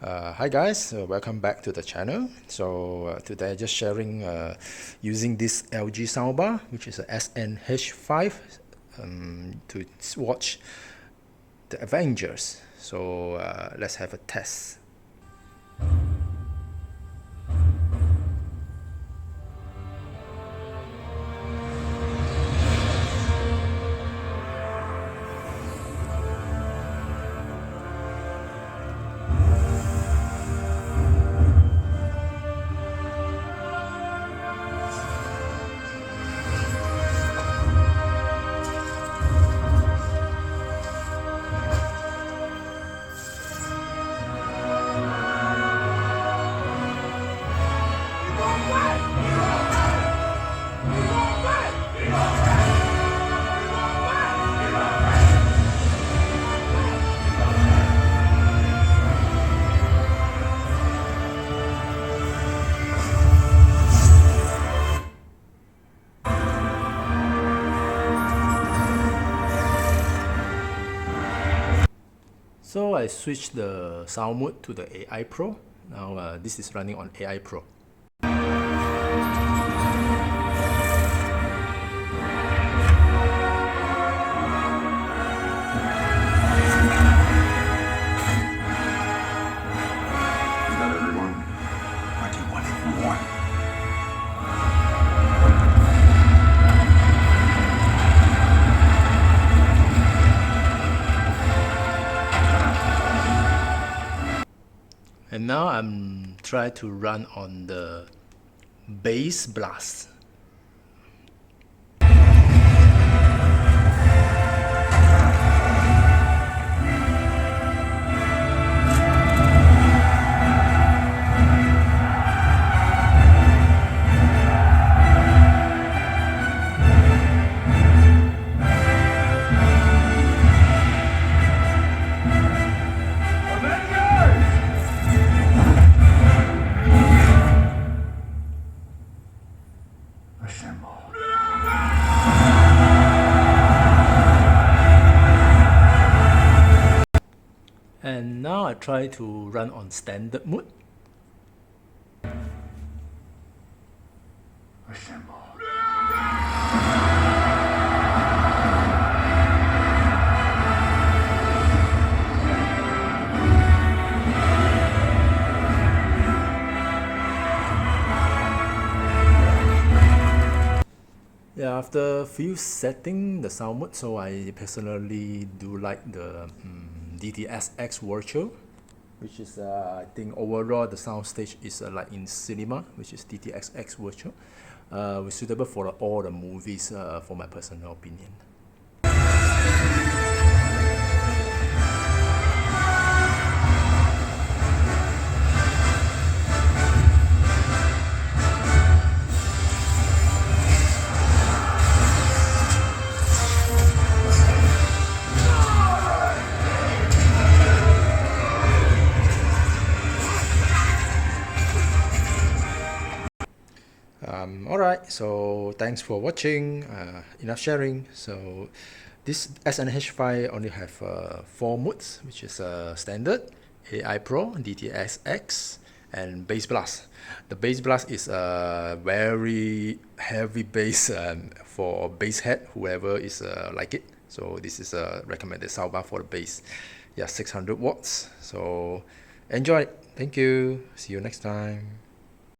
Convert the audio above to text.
Hi guys, welcome back to the channel. Today just sharing using this LG soundbar, which is a SNH5, to watch the Avengers. Let's have a test. So I switched the sound mode to the AI Pro. Now this is running on AI Pro. Not everyone. I do want it more. And now I'm trying to run on the Bass Blast. Assemble. And now I try to run on standard mode. Assemble. Yeah, after few setting the sound mode, so I personally do like the DTS:X Virtual, which is I think overall the sound stage is like in cinema, which is DTS:X Virtual, suitable for all the movies for my personal opinion. Alright, so thanks for watching, enough sharing. So this SNH5 only have 4 modes, which is standard, AI Pro, DTS:X, and Bass Blast. The Bass Blast is a very heavy bass for bass head, whoever is like it. So this is a recommended soundbar for the bass. Yeah, 600 watts. So enjoy. Thank you. See you next time.